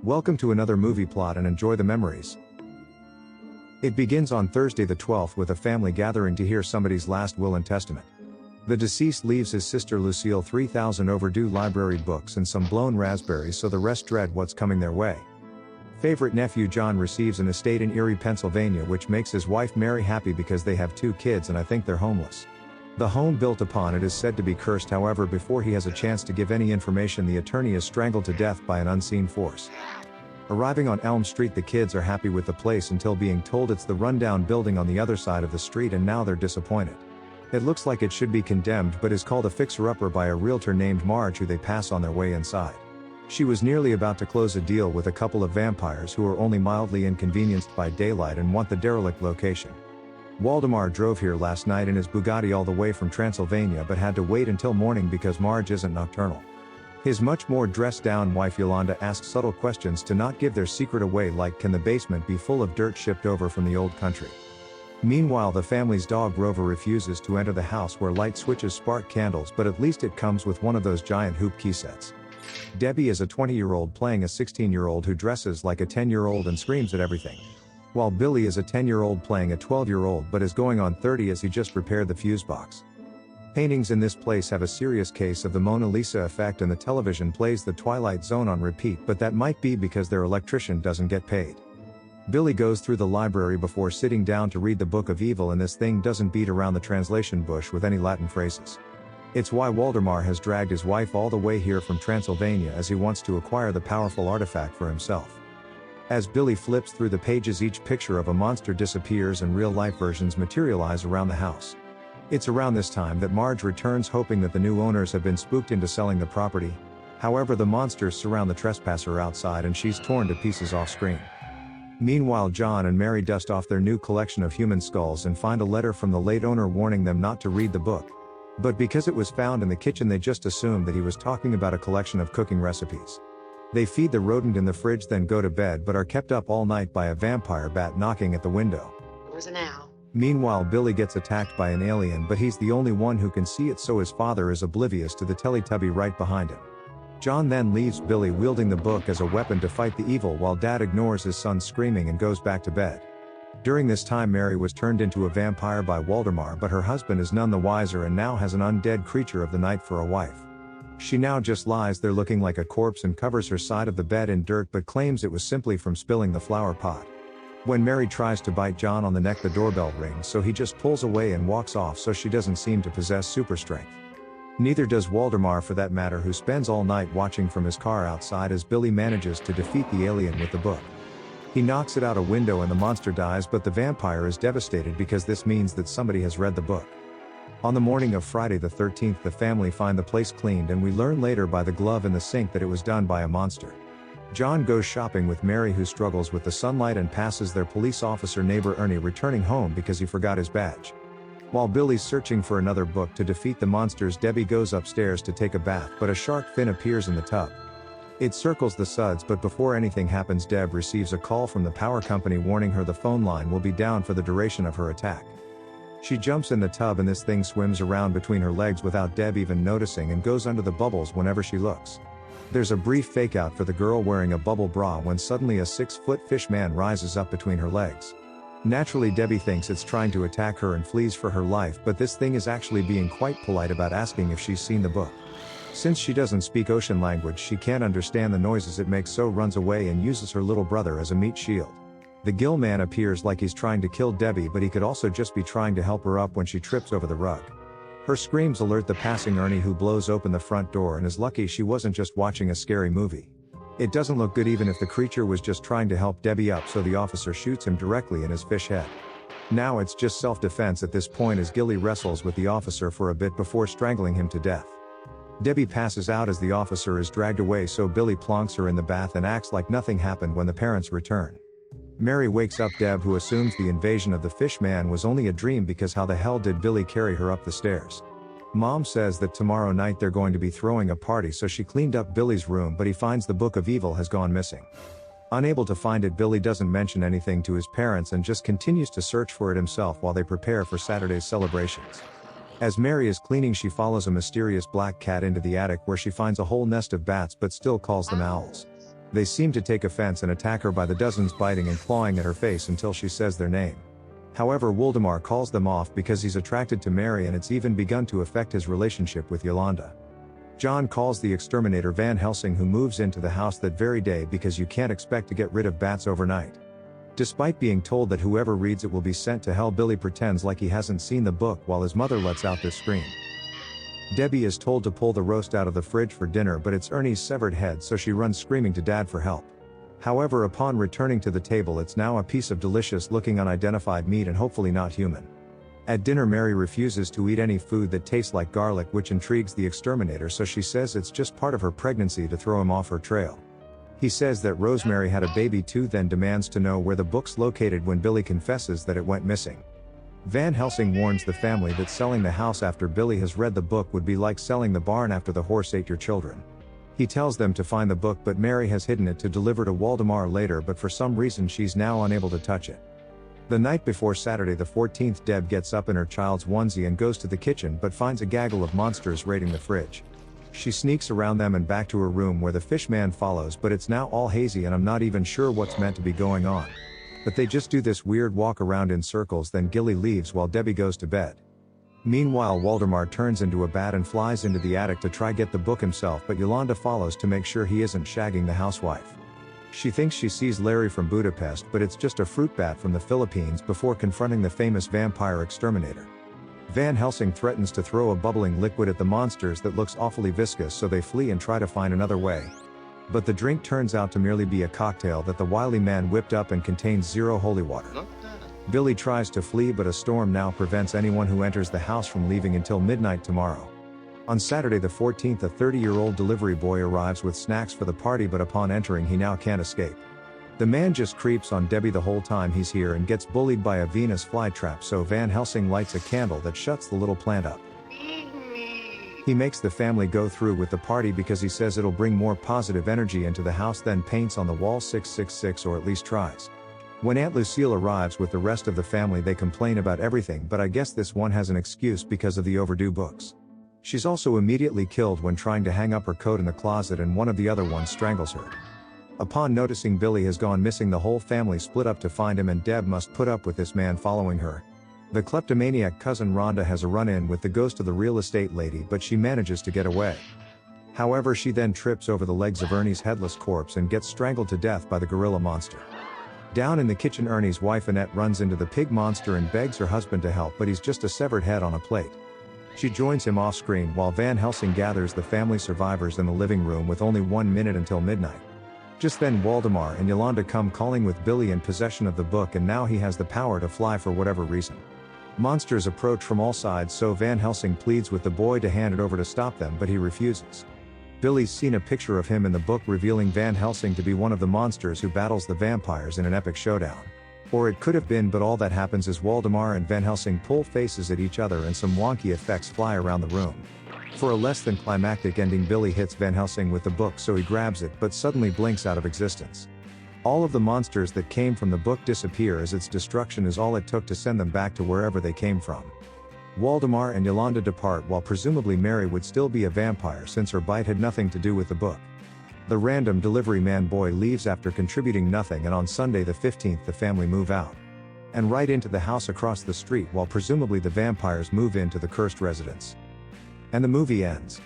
Welcome to another movie plot and enjoy the memories. It begins on Thursday the 12th with a family gathering to hear somebody's last will and testament. The deceased leaves his sister Lucille 3,000 overdue library books and some blown raspberries, so the rest dread what's coming their way. Favorite nephew John receives an estate in Erie, Pennsylvania, which makes his wife Mary happy because they have 2 kids and I think they're homeless. The home built upon it is said to be cursed, however before he has a chance to give any information the attorney is strangled to death by an unseen force. Arriving on Elm Street, the kids are happy with the place until being told it's the rundown building on the other side of the street, and now they're disappointed. It looks like it should be condemned but is called a fixer-upper by a realtor named Marge, who they pass on their way inside. She was nearly about to close a deal with a couple of vampires who are only mildly inconvenienced by daylight and want the derelict location. Waldemar drove here last night in his Bugatti all the way from Transylvania but had to wait until morning because Marge isn't nocturnal. His much more dressed-down wife Yolanda asks subtle questions to not give their secret away, like can the basement be full of dirt shipped over from the old country. Meanwhile, the family's dog Rover refuses to enter the house where light switches spark candles, but at least it comes with one of those giant hoop key sets. Debbie is a 20-year-old playing a 16-year-old who dresses like a 10-year-old and screams at everything. While Billy is a 10-year-old playing a 12-year-old but is going on 30 as he just repaired the fuse box. Paintings in this place have a serious case of the Mona Lisa effect, and the television plays The Twilight Zone on repeat, but that might be because their electrician doesn't get paid. Billy goes through the library before sitting down to read the Book of Evil, and this thing doesn't beat around the translation bush with any Latin phrases. It's why Waldemar has dragged his wife all the way here from Transylvania, as he wants to acquire the powerful artifact for himself. As Billy flips through the pages, each picture of a monster disappears and real-life versions materialize around the house. It's around this time that Marge returns, hoping that the new owners have been spooked into selling the property. However, the monsters surround the trespasser outside and she's torn to pieces off-screen. Meanwhile, John and Mary dust off their new collection of human skulls and find a letter from the late owner warning them not to read the book. But because it was found in the kitchen, they just assume that he was talking about a collection of cooking recipes. They feed the rodent in the fridge, then go to bed, but are kept up all night by a vampire bat knocking at the window. Where's an owl? Meanwhile, Billy gets attacked by an alien, but he's the only one who can see it, so his father is oblivious to the Teletubby right behind him. John then leaves Billy wielding the book as a weapon to fight the evil, while Dad ignores his son screaming and goes back to bed. During this time, Mary was turned into a vampire by Waldemar, but her husband is none the wiser and now has an undead creature of the night for a wife. She now just lies there looking like a corpse and covers her side of the bed in dirt, but claims it was simply from spilling the flower pot. When Mary tries to bite John on the neck, the doorbell rings, so he just pulls away and walks off, so she doesn't seem to possess super strength. Neither does Waldemar, for that matter, who spends all night watching from his car outside as Billy manages to defeat the alien with the book. He knocks it out a window and the monster dies, but the vampire is devastated because this means that somebody has read the book. On the morning of Friday the 13th, the family find the place cleaned, and we learn later by the glove in the sink that it was done by a monster. John goes shopping with Mary, who struggles with the sunlight and passes their police officer neighbor Ernie, returning home because he forgot his badge. While Billy's searching for another book to defeat the monsters, Debbie goes upstairs to take a bath, but a shark fin appears in the tub. It circles the suds, but before anything happens, Deb receives a call from the power company warning her the phone line will be down for the duration of her attack. She jumps in the tub and this thing swims around between her legs without Deb even noticing and goes under the bubbles whenever she looks. There's a brief fake out for the girl wearing a bubble bra when suddenly a 6-foot fish man rises up between her legs. Naturally, Debbie thinks it's trying to attack her and flees for her life, but this thing is actually being quite polite about asking if she's seen the book. Since she doesn't speak ocean language, she can't understand the noises it makes, so runs away and uses her little brother as a meat shield. The gill man appears like he's trying to kill Debbie, but he could also just be trying to help her up when she trips over the rug. Her screams alert the passing Ernie, who blows open the front door and is lucky she wasn't just watching a scary movie. It doesn't look good even if the creature was just trying to help Debbie up, so the officer shoots him directly in his fish head. Now it's just self-defense at this point, as Gilly wrestles with the officer for a bit before strangling him to death. Debbie passes out as the officer is dragged away, so Billy plonks her in the bath and acts like nothing happened when the parents return. Mary wakes up Deb, who assumes the invasion of the fish man was only a dream because how the hell did Billy carry her up the stairs? Mom says that tomorrow night they're going to be throwing a party, so she cleaned up Billy's room, but he finds the Book of Evil has gone missing. Unable to find it, Billy doesn't mention anything to his parents and just continues to search for it himself while they prepare for Saturday's celebrations. As Mary is cleaning, she follows a mysterious black cat into the attic where she finds a whole nest of bats but still calls them owls. They seem to take offense and attack her by the dozens, biting and clawing at her face until she says their name. However, Waldemar calls them off because he's attracted to Mary, and it's even begun to affect his relationship with Yolanda. John calls the exterminator Van Helsing, who moves into the house that very day because you can't expect to get rid of bats overnight. Despite being told that whoever reads it will be sent to hell, Billy pretends like he hasn't seen the book while his mother lets out this scream. Debbie is told to pull the roast out of the fridge for dinner, but it's Ernie's severed head, so she runs screaming to Dad for help. However, upon returning to the table, it's now a piece of delicious looking unidentified meat and hopefully not human. At dinner, Mary refuses to eat any food that tastes like garlic, which intrigues the exterminator, so she says it's just part of her pregnancy to throw him off her trail. He says that Rosemary had a baby too, then demands to know where the book's located when Billy confesses that it went missing. Van Helsing warns the family that selling the house after Billy has read the book would be like selling the barn after the horse ate your children. He tells them to find the book, but Mary has hidden it to deliver to Waldemar later, but for some reason she's now unable to touch it. The night before Saturday the 14th, Deb gets up in her child's onesie and goes to the kitchen, but finds a gaggle of monsters raiding the fridge. She sneaks around them and back to her room, where the Fishman follows, but it's now all hazy and I'm not even sure what's meant to be going on. But they just do this weird walk around in circles, then Gilly leaves while Debbie goes to bed. Meanwhile, Waldemar turns into a bat and flies into the attic to try get the book himself, but Yolanda follows to make sure he isn't shagging the housewife. She thinks she sees Larry from Budapest, but it's just a fruit bat from the Philippines, before confronting the famous vampire exterminator. Van Helsing threatens to throw a bubbling liquid at the monsters that looks awfully viscous, so they flee and try to find another way. But the drink turns out to merely be a cocktail that the wily man whipped up and contains zero holy water. Billy tries to flee, but a storm now prevents anyone who enters the house from leaving until midnight tomorrow. On Saturday the 14th, a 30-year-old delivery boy arrives with snacks for the party, but upon entering he now can't escape. The man just creeps on Debbie the whole time he's here and gets bullied by a Venus flytrap, so Van Helsing lights a candle that shuts the little plant up. He makes the family go through with the party because he says it'll bring more positive energy into the house, then paints on the wall 666, or at least tries. When Aunt Lucille arrives with the rest of the family, they complain about everything, but I guess this one has an excuse because of the overdue books. She's also immediately killed when trying to hang up her coat in the closet, and one of the other ones strangles her. Upon noticing Billy has gone missing, the whole family split up to find him, and Deb must put up with this man following her. The kleptomaniac cousin Rhonda has a run-in with the ghost of the real estate lady, but she manages to get away. However, she then trips over the legs of Ernie's headless corpse and gets strangled to death by the gorilla monster. Down in the kitchen, Ernie's wife Annette runs into the pig monster and begs her husband to help, but he's just a severed head on a plate. She joins him off screen while Van Helsing gathers the family survivors in the living room with only 1 minute until midnight. Just then Waldemar and Yolanda come calling with Billy in possession of the book, and now he has the power to fly for whatever reason. Monsters approach from all sides, so Van Helsing pleads with the boy to hand it over to stop them, but he refuses. Billy's seen a picture of him in the book, revealing Van Helsing to be one of the monsters who battles the vampires in an epic showdown. Or it could have been, but all that happens is Waldemar and Van Helsing pull faces at each other and some wonky effects fly around the room. For a less than climactic ending, Billy hits Van Helsing with the book, so he grabs it but suddenly blinks out of existence. All of the monsters that came from the book disappear, as its destruction is all it took to send them back to wherever they came from. Waldemar and Yolanda depart, while presumably Mary would still be a vampire since her bite had nothing to do with the book. The random delivery man boy leaves after contributing nothing, and on Sunday the 15th the family move out. And right into the house across the street, while presumably the vampires move into the cursed residence. And the movie ends.